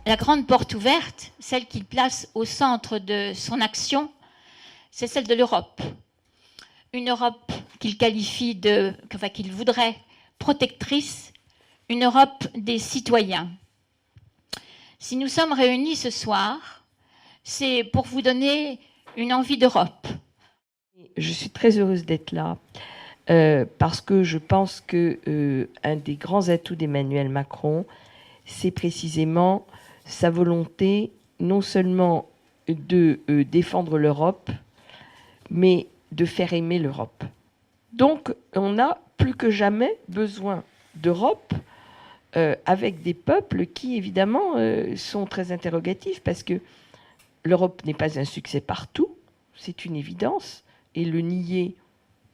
la grande porte ouverte, celle qu'il place au centre de son action, c'est celle de l'Europe. Une Europe qu'il qualifie qu'il voudrait protectrice, une Europe des citoyens. Si nous sommes réunis ce soir, c'est pour vous donner une envie d'Europe. Je suis très heureuse d'être là parce que je pense que un des grands atouts d'Emmanuel Macron, c'est précisément sa volonté non seulement de défendre l'Europe, mais de faire aimer l'Europe. Donc, on a plus que jamais besoin d'Europe avec des peuples qui, évidemment, sont très interrogatifs parce que l'Europe n'est pas un succès partout, c'est une évidence, et le nier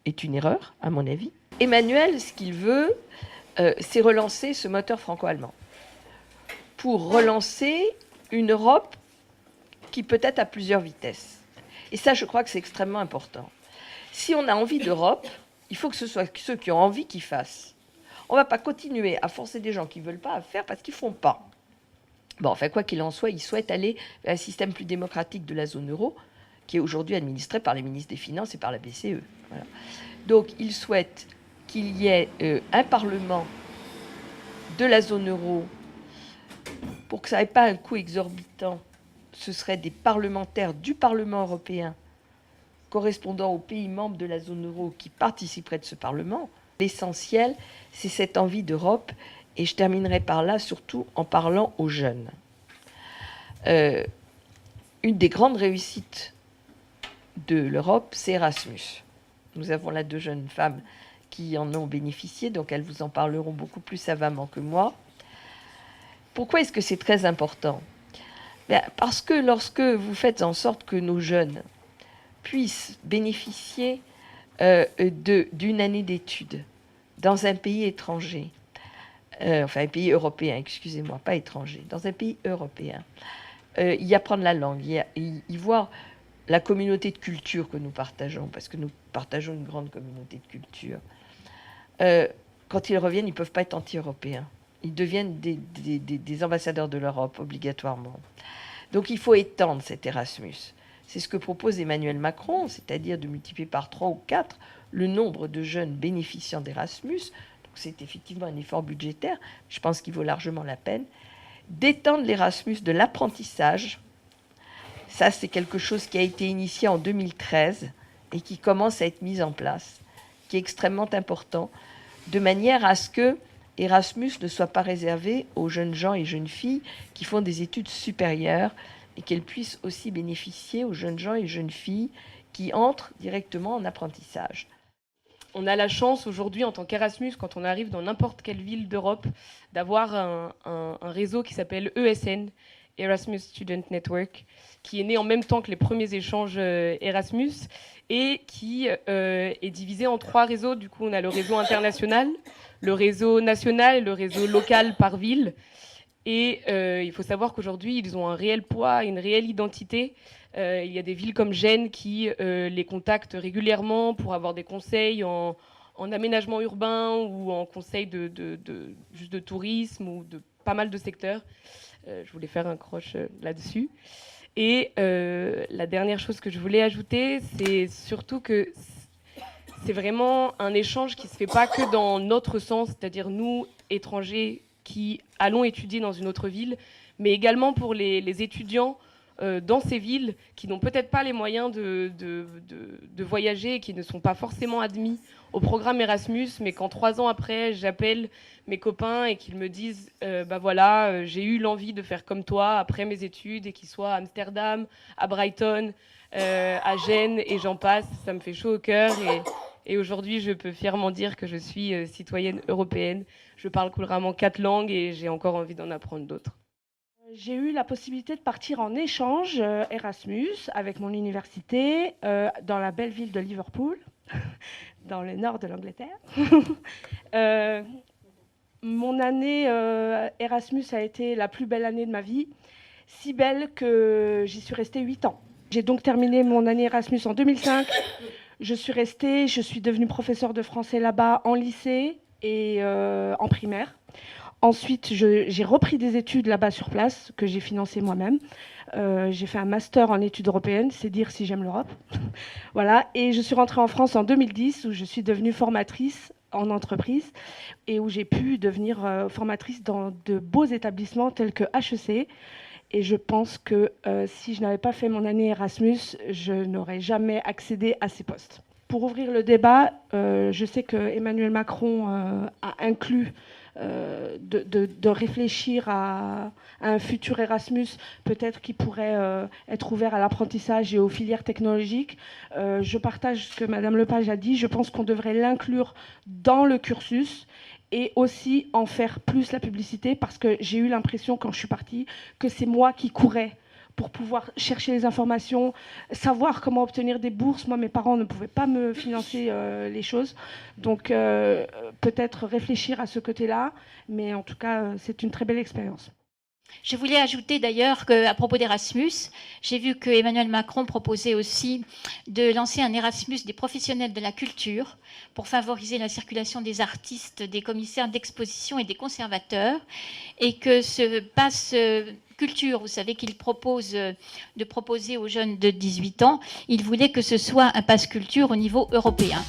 est une erreur, à mon avis. Emmanuel, ce qu'il veut, c'est relancer ce moteur franco-allemand pour relancer une Europe qui peut-être à plusieurs vitesses. Et ça, je crois que c'est extrêmement important. Si on a envie d'Europe, il faut que ce soit ceux qui ont envie qui fassent. On ne va pas continuer à forcer des gens qui ne veulent pas à faire parce qu'ils ne font pas. Bon, enfin, quoi qu'il en soit, ils souhaitent aller vers un système plus démocratique de la zone euro, qui est aujourd'hui administré par les ministres des Finances et par la BCE. Voilà. Donc, ils souhaitent qu'il y ait un Parlement de la zone euro pour que ça n'ait pas un coût exorbitant. Ce seraient des parlementaires du Parlement européen correspondant aux pays membres de la zone euro qui participeraient de ce Parlement. L'essentiel, c'est cette envie d'Europe. Et je terminerai par là, surtout en parlant aux jeunes. Une des grandes réussites de l'Europe, c'est Erasmus. Nous avons là 2 jeunes femmes qui en ont bénéficié, donc elles vous en parleront beaucoup plus savamment que moi. Pourquoi est-ce que c'est très important ? Parce que lorsque vous faites en sorte que nos jeunes puissent bénéficier d'une année d'études dans un pays étranger, enfin un pays européen, excusez-moi, pas étranger, dans un pays européen, y apprendre la langue, y voir la communauté de culture que nous partageons, parce que nous partageons une grande communauté de culture. Quand ils reviennent, ils ne peuvent pas être anti-européens. Ils deviennent des ambassadeurs de l'Europe, obligatoirement. Donc il faut étendre cet Erasmus. C'est ce que propose Emmanuel Macron, c'est-à-dire de multiplier par 3 ou 4 le nombre de jeunes bénéficiant d'Erasmus. Donc c'est effectivement un effort budgétaire, je pense qu'il vaut largement la peine, d'étendre l'Erasmus de l'apprentissage. Ça, c'est quelque chose qui a été initié en 2013 et qui commence à être mis en place, qui est extrêmement important, de manière à ce que Erasmus ne soit pas réservé aux jeunes gens et jeunes filles qui font des études supérieures et qu'elles puissent aussi bénéficier aux jeunes gens et jeunes filles qui entrent directement en apprentissage. On a la chance aujourd'hui, en tant qu'Erasmus, quand on arrive dans n'importe quelle ville d'Europe, d'avoir un réseau qui s'appelle ESN, Erasmus Student Network, qui est né en même temps que les premiers échanges Erasmus et qui est divisé en 3 réseaux. Du coup, on a le réseau international, le réseau national et le réseau local par ville. Et il faut savoir qu'aujourd'hui, ils ont un réel poids, une réelle identité. Il y a des villes comme Gênes qui les contactent régulièrement pour avoir des conseils en aménagement urbain ou en conseil juste de tourisme ou de pas mal de secteurs. Je voulais faire un croche là-dessus. Et la dernière chose que je voulais ajouter, c'est surtout que c'est vraiment un échange qui ne se fait pas que dans notre sens, c'est-à-dire nous, étrangers, qui allons étudier dans une autre ville, mais également pour les étudiants dans ces villes qui n'ont peut-être pas les moyens de voyager et qui ne sont pas forcément admis au programme Erasmus, mais quand 3 ans après, j'appelle mes copains et qu'ils me disent bah voilà, j'ai eu l'envie de faire comme toi après mes études et qu'ils soient à Amsterdam, à Brighton, à Gênes et j'en passe, ça me fait chaud au cœur et aujourd'hui je peux fièrement dire que je suis citoyenne européenne. Je parle couramment 4 langues et j'ai encore envie d'en apprendre d'autres. J'ai eu la possibilité de partir en échange Erasmus avec mon université dans la belle ville de Liverpool, dans le nord de l'Angleterre. Mon année Erasmus a été la plus belle année de ma vie, si belle que j'y suis restée 8 ans. J'ai donc terminé mon année Erasmus en 2005. Je suis devenue professeure de français là-bas en lycée et en primaire. Ensuite, j'ai repris des études là-bas sur place, que j'ai financées moi-même. J'ai fait un master en études européennes, c'est dire si j'aime l'Europe. Voilà. Et je suis rentrée en France en 2010, où je suis devenue formatrice en entreprise et où j'ai pu devenir formatrice dans de beaux établissements tels que HEC. Et je pense que si je n'avais pas fait mon année Erasmus, je n'aurais jamais accédé à ces postes. Pour ouvrir le débat, je sais que Emmanuel Macron a inclus de réfléchir à un futur Erasmus, peut-être qui pourrait être ouvert à l'apprentissage et aux filières technologiques. Je partage ce que Madame Lepage a dit. Je pense qu'on devrait l'inclure dans le cursus et aussi en faire plus la publicité, parce que j'ai eu l'impression, quand je suis partie, que c'est moi qui courais pour pouvoir chercher les informations, savoir comment obtenir des bourses. Moi, mes parents ne pouvaient pas me financer les choses. Donc, peut-être réfléchir à ce côté-là. Mais en tout cas, c'est une très belle expérience. Je voulais ajouter d'ailleurs qu'à propos d'Erasmus, j'ai vu que Emmanuel Macron proposait aussi de lancer un Erasmus des professionnels de la culture pour favoriser la circulation des artistes, des commissaires d'exposition et des conservateurs, et que ce passe culture, vous savez qu'il propose de proposer aux jeunes de 18 ans, il voulait que ce soit un passe culture au niveau européen.